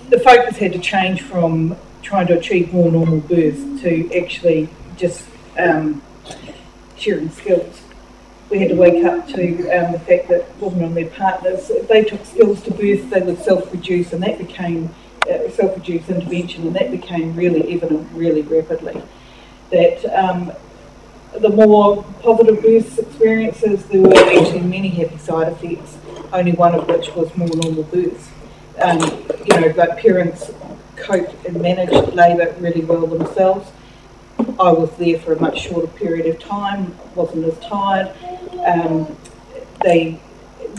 the focus had to change from trying to achieve more normal births to actually just sharing skills. We had to wake up to the fact that women and their partners, if they took skills to birth, they would self-produce, and that became self-produce intervention, and that became really evident really rapidly. That the more positive birth experiences, there were actually many happy side effects, only one of which was more normal births. You know, like parents coped and managed labour really well themselves. I was there for a much shorter period of time, wasn't as tired. They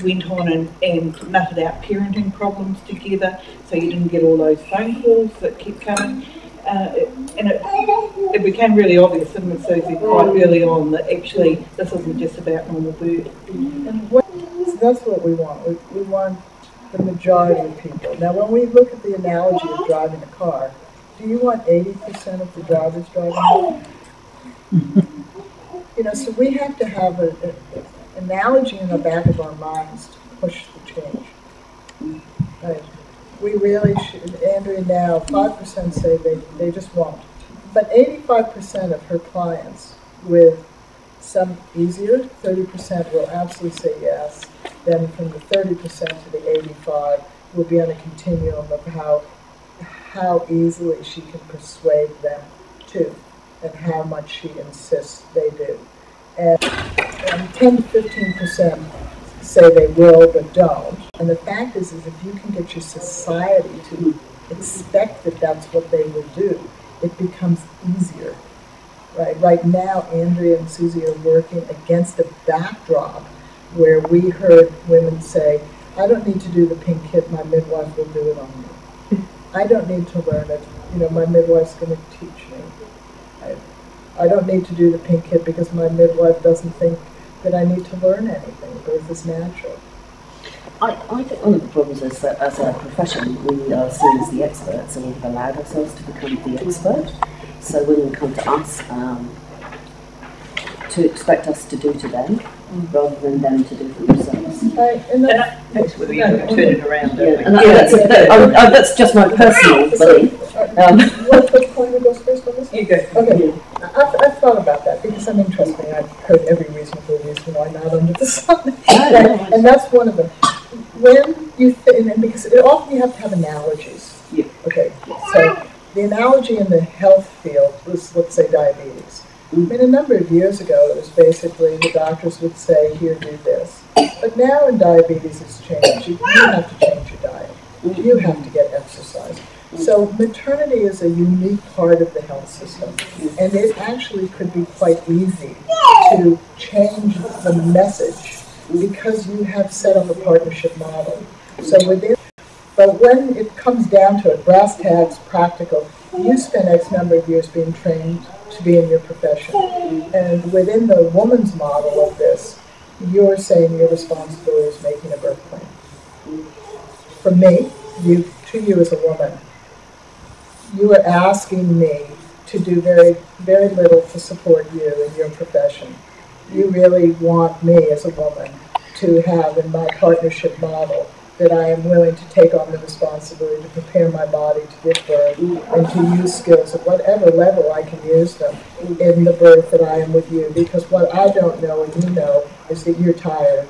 went on and nutted out parenting problems together, so you didn't get all those phone calls that kept coming. And it became really obvious, didn't it, Susie, quite early on, that actually this isn't just about normal birth. So that's what we want. We want the majority of people. Now, when we look at the analogy of driving a car, do you want 80% of the drivers driving a car? You know, so we have to have an analogy in the back of our minds to push the change. Right. We really should. Andrea now, 5% say they just won't. But 85% of her clients with some easier, 30% will absolutely say yes. Then from the 30% to the 85 will be on a continuum of how easily she can persuade them to, and how much she insists they do. And 10 to 15% say they will but don't. And the fact is if you can get your society to expect that that's what they will do, it becomes easier. Right now, Andrea and Susie are working against a backdrop where we heard women say, I don't need to do the pink kit, my midwife will do it on me. I don't need to learn it, you know, my midwife's going to teach me. I don't need to do the pink kit because my midwife doesn't think that I need to learn anything. Birth is natural. I think one of the problems is that as a profession we are seen as the experts, and we've allowed ourselves to become the expert. So women come to us to expect us to do to them, rather than them to do for themselves. And that's where we turn it around. That's just my personal belief. What point goes first on this? You go. Okay. I've thought about that because I'm interesting. I've heard every reasonable reason why not under the sun. And that's one of them. When you and because often you have to have analogies. Yeah. Okay. So the analogy in the health field was, let's say, diabetes. I mean, a number of years ago, it was basically the doctors would say, here, do this. But now in diabetes, it's changed. You have to change your diet. You have to get exercise. So maternity is a unique part of the health system. And it actually could be quite easy to change the message because you have set up a partnership model. So but when it comes down to it, brass tacks, practical, you spend X number of years being trained to be in your profession. And within the woman's model of this, you're saying your responsibility is making a birth plan. For me, to you as a woman, you are asking me to do very, very little to support you in your profession. You really want me as a woman to have in my partnership model that I am willing to take on the responsibility to prepare my body to give birth and to use skills at whatever level I can use them in the birth that I am with you. Because what I don't know and you know is that you're tired.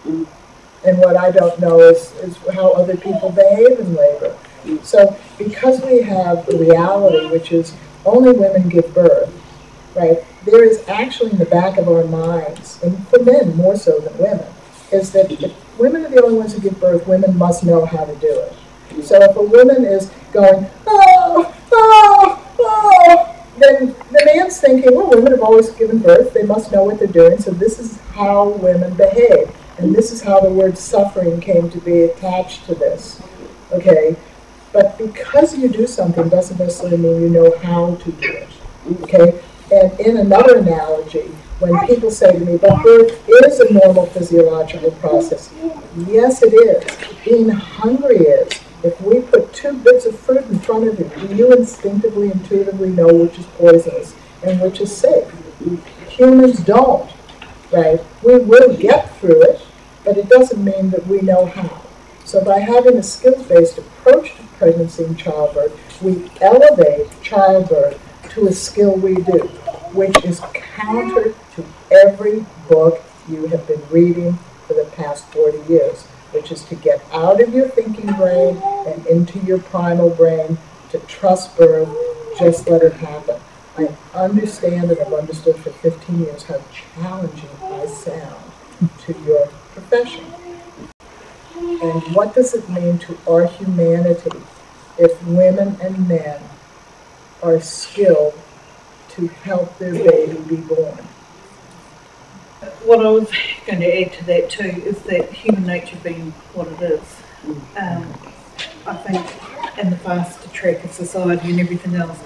And what I don't know is how other people behave in labor. So because we have a reality which is only women give birth, right, there is actually in the back of our minds, and for men more so than women, is that if women are the only ones who give birth, women must know how to do it. So if a woman is going, then the man's thinking, well, women have always given birth, they must know what they're doing, so this is how women behave. And this is how the word suffering came to be attached to this, okay? But because you do something doesn't necessarily mean you know how to do it, okay? And in another analogy, when people say to me, but birth is a normal physiological process. Yes, it is. Being hungry is. If we put 2 bits of fruit in front of you, do you instinctively, intuitively know which is poisonous and which is safe? Humans don't, right? We will get through it, but it doesn't mean that we know how. So by having a skills-based approach to pregnancy and childbirth, we elevate childbirth to a skill we do, which is counter to every book you have been reading for the past 40 years, which is to get out of your thinking brain and into your primal brain, to trust birth, just let it happen. I understand and have understood for 15 years how challenging I sound to your profession. And what does it mean to our humanity if women and men are skilled to help their baby be born? What I was going to add to that too is that human nature being what it is, I think in the fast track of society and everything else,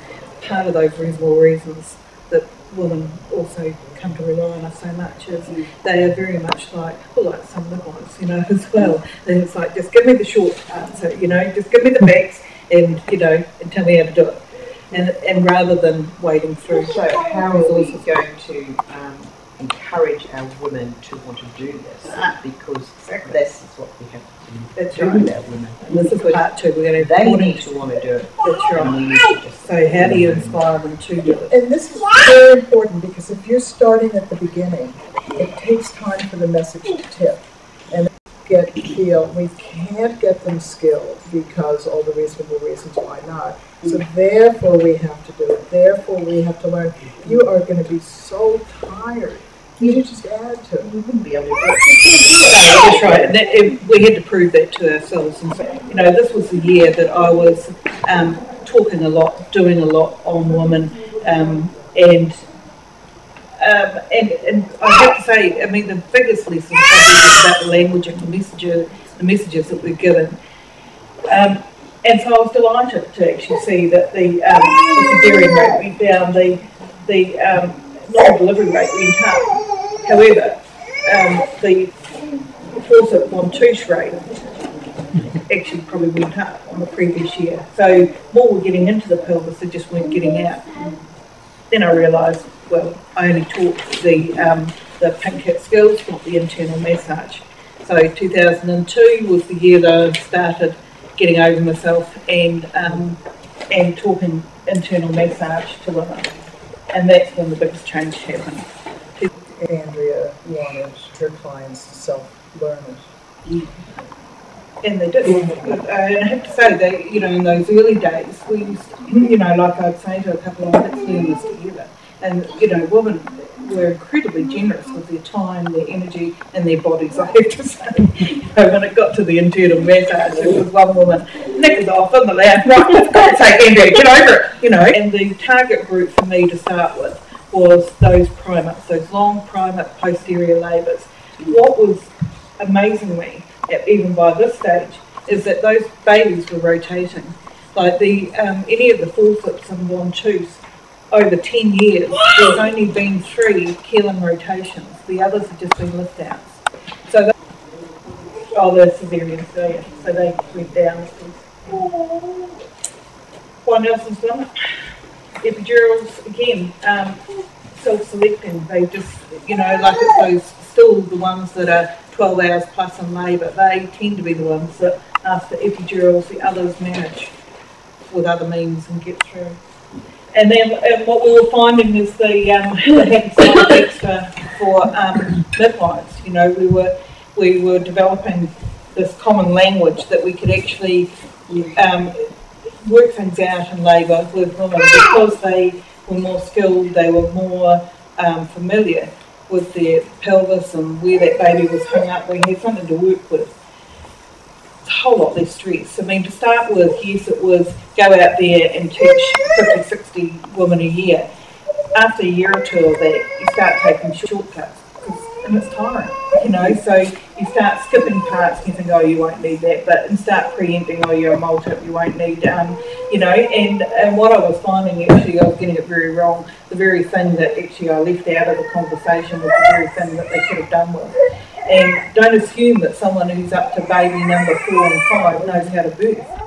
part of those reasonable reasons that women also come to rely on us so much is they are very much like some midwives, as well. And it's like, just give me the short answer, just give me the facts and, and tell me how to do it. And rather than wading through. So how are we going to encourage our women to want to do this? Because this is what we have to do with our women. And this is part two. We're going to they need to want to do it. That's right. So how do you inspire them to do it? And this is very important, because if you're starting at the beginning, it takes time for the message to tip. And we can't get them skilled because all the reasonable reasons why not. So therefore we have to do it. Therefore we have to learn. You are going to be so tired. You just add to it. We wouldn't be able to do it. That's right. And we had to prove that to ourselves. And so, this was the year that I was talking a lot, doing a lot on women, and I have to say, the biggest lesson probably was about the language and the messages that we're given. And so I was delighted to actually see that the cesarean rate went down, the non-delivery rate went up. However, the forceps 1-2 rate actually probably went up on the previous year. So more were getting into the pelvis, they just weren't getting out. Then I realised, well, I only taught the pink hip skills, not the internal massage. So 2002 was the year that I started getting over myself and talking internal massage to women. And that's when the biggest change happened. Andrea wanted her clients to self-learn it. And they did. And I have to say that, in those early days, we used, like I'd say to a couple of let's learn this together. And, women were incredibly generous with their time, their energy, and their bodies, I have to say. When it got to the internal massage, it was one woman, knickers off in the lounge, right, for God's sake, Andrea, get over it, And the target group for me to start with was those primates, those long primate posterior labours. What was amazingly, even by this stage, is that those babies were rotating. Like any of the forceps and 1-2s, over 10 years, there's only been 3 Keelan rotations. The others have just been lift outs. So the cesareans, so they went down. What else has done it? Epidurals, again, self-selecting. They just, like it's those, still the ones that are 12 hours plus in labour, they tend to be the ones that after epidurals, the others manage with other means and get through. And then what we were finding is the side extra for midwives. We were developing this common language that we could actually work things out in labour with women because they were more skilled, they were more familiar with their pelvis and where that baby was hung up. We had something to work with. A whole lot less stress. To start with, yes, it was go out there and teach 50, 60 women a year. After a year or two of that, you start taking shortcuts, and it's tiring, so you start skipping parts and you think, oh, you won't need that, and start preempting, oh, you're a multip, you won't need, and what I was finding, actually, I was getting it very wrong. The very thing that actually I left out of the conversation was the very thing that they could have done with. And don't assume that someone who's up to baby number 4 and 5 knows how to birth.